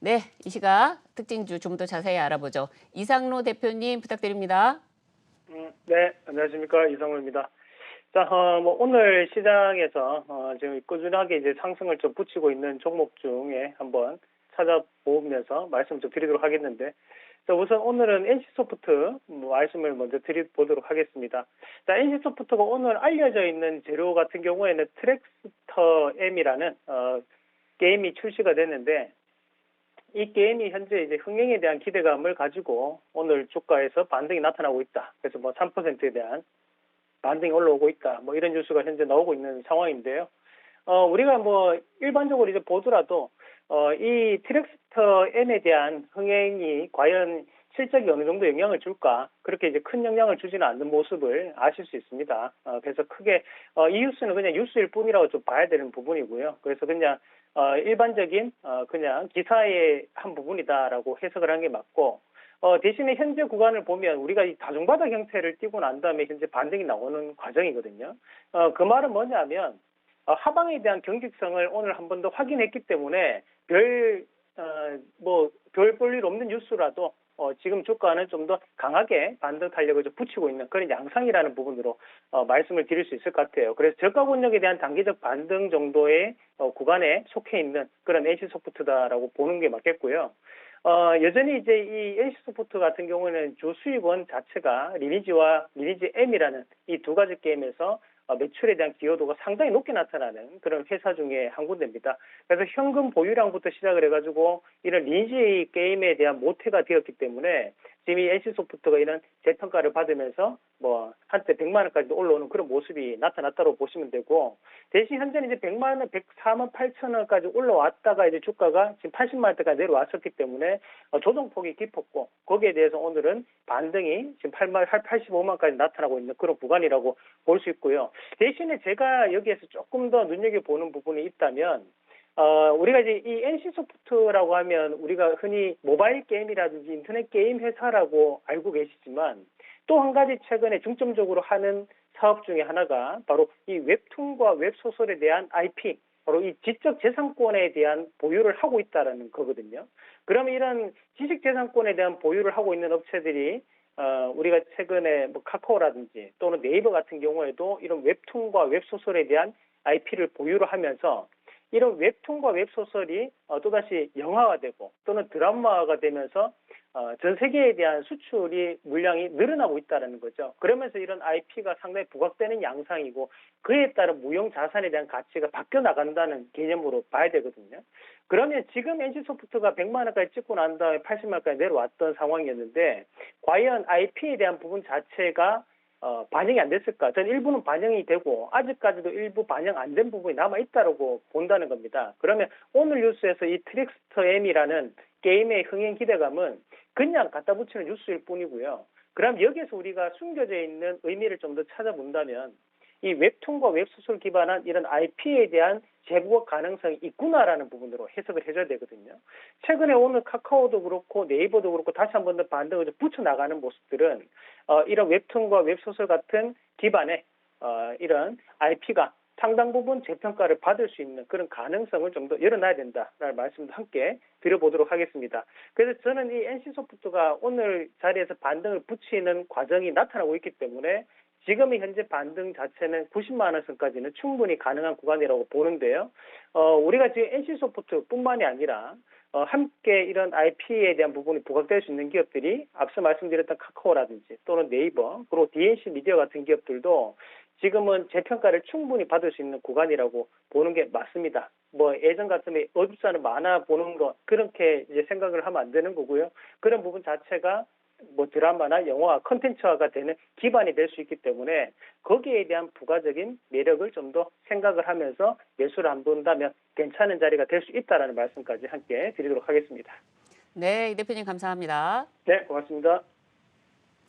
네, 이 시각 특징주 좀 더 자세히 알아보죠. 이상로 대표님 부탁드립니다. 네, 안녕하십니까. 이성우입니다. 자, 오늘 시장에서 지금 꾸준하게 이제 상승을 좀 붙이고 있는 종목 중에 한번 찾아보면서 말씀 좀 드리도록 하겠는데, 자, 우선 오늘은 NC소프트 말씀을 먼저 드려보도록 하겠습니다. 자, NC소프트가 오늘 알려져 있는 재료 같은 경우에는 트랙스터 M이라는 게임이 출시가 됐는데, 이 게임이 현재 이제 흥행에 대한 기대감을 가지고 오늘 주가에서 반등이 나타나고 있다. 그래서 3%에 대한 반등이 올라오고 있다. 이런 뉴스가 현재 나오고 있는 상황인데요. 우리가 일반적으로 이제 보더라도 이 트랙스터 M에 대한 흥행이 과연 실적이 어느 정도 영향을 줄까? 그렇게 이제 큰 영향을 주지는 않는 모습을 아실 수 있습니다. 그래서 크게 이 뉴스는 그냥 뉴스일 뿐이라고 좀 봐야 되는 부분이고요. 그래서 그냥 일반적인 그냥 기사의 한 부분이다라고 해석을 한 게 맞고, 대신에 현재 구간을 보면 우리가 이 다중바닥 형태를 띄고 난 다음에 현재 반등이 나오는 과정이거든요. 그 말은 뭐냐면 하방에 대한 경직성을 오늘 한 번 더 확인했기 때문에 별 볼 일 없는 뉴스라도 지금 주가는 좀 더 강하게 반등 탄력을 좀 붙이고 있는 그런 양상이라는 부분으로 말씀을 드릴 수 있을 것 같아요. 그래서 저가 권역에 대한 단기적 반등 정도의 구간에 속해 있는 그런 NC소프트다라고 보는 게 맞겠고요. 여전히 이제 이 NC소프트 같은 경우는 주 수익원 자체가 리니지와 리니지 M이라는 이 두 가지 게임에서 매출에 대한 기여도가 상당히 높게 나타나는 그런 회사 중에 한 군데입니다. 그래서 현금 보유량부터 시작을 해가지고 이런 리니지 게임에 대한 모태가 되었기 때문에 지금 이 NC소프트가 이런 재평가를 받으면서 한때 100만 원까지도 올라오는 그런 모습이 나타났다고 보시면 되고, 대신 현재는 이제 100만 원, 104만 8천 원까지 올라왔다가 이제 주가가 지금 80만 원대까지 내려왔었기 때문에 조정폭이 깊었고, 거기에 대해서 오늘은 반등이 지금 85만까지 나타나고 있는 그런 구간이라고 볼 수 있고요. 대신에 제가 여기에서 조금 더 눈여겨보는 부분이 있다면, 우리가 이제 이 NC소프트라고 하면 우리가 흔히 모바일 게임이라든지 인터넷 게임 회사라고 알고 계시지만, 또 한 가지 최근에 중점적으로 하는 사업 중에 하나가 바로 이 웹툰과 웹소설에 대한 IP, 바로 이 지적재산권에 대한 보유를 하고 있다는 거거든요. 그러면 이런 지식재산권에 대한 보유를 하고 있는 업체들이 우리가 최근에 카카오라든지 또는 네이버 같은 경우에도 이런 웹툰과 웹소설에 대한 IP를 보유를 하면서 이런 웹툰과 웹소설이 또다시 영화화되고 또는 드라마화가 되면서 전 세계에 대한 수출이 물량이 늘어나고 있다는 거죠. 그러면서 이런 IP가 상당히 부각되는 양상이고 그에 따른 무형 자산에 대한 가치가 바뀌어 나간다는 개념으로 봐야 되거든요. 그러면 지금 NC소프트가 100만 원까지 찍고 난 다음에 80만 원까지 내려왔던 상황이었는데 과연 IP에 대한 부분 자체가 반영이 안 됐을까? 저는 일부는 반영이 되고 아직까지도 일부 반영 안 된 부분이 남아있다고 본다는 겁니다. 그러면 오늘 뉴스에서 이 트릭스터 M이라는 게임의 흥행 기대감은 그냥 갖다 붙이는 뉴스일 뿐이고요. 그럼 여기에서 우리가 숨겨져 있는 의미를 좀 더 찾아본다면 이 웹툰과 웹소설 기반한 이런 IP에 대한 재부각 가능성이 있구나라는 부분으로 해석을 해줘야 되거든요. 최근에 오늘 카카오도 그렇고 네이버도 그렇고 다시 한 번 더 반등을 좀 붙여나가는 모습들은 이런 웹툰과 웹소설 같은 기반의 이런 IP가 상당 부분 재평가를 받을 수 있는 그런 가능성을 좀 더 열어놔야 된다라는 말씀도 함께 드려보도록 하겠습니다. 그래서 저는 이 NC소프트가 오늘 자리에서 반등을 붙이는 과정이 나타나고 있기 때문에 지금의 현재 반등 자체는 90만 원 선까지는 충분히 가능한 구간이라고 보는데요. 우리가 지금 NC소프트뿐만이 아니라 함께 이런 IP에 대한 부분이 부각될 수 있는 기업들이 앞서 말씀드렸던 카카오라든지 또는 네이버 그리고 DNC 미디어 같은 기업들도 지금은 재평가를 충분히 받을 수 있는 구간이라고 보는 게 맞습니다. 예전 같으면 어줍사는 많아 보는 것 그렇게 이제 생각을 하면 안 되는 거고요. 그런 부분 자체가 드라마나 영화, 컨텐츠화가 되는 기반이 될 수 있기 때문에 거기에 대한 부가적인 매력을 좀 더 생각을 하면서 매수를 안 본다면 괜찮은 자리가 될 수 있다는 말씀까지 함께 드리도록 하겠습니다. 네, 이 대표님 감사합니다. 네, 고맙습니다.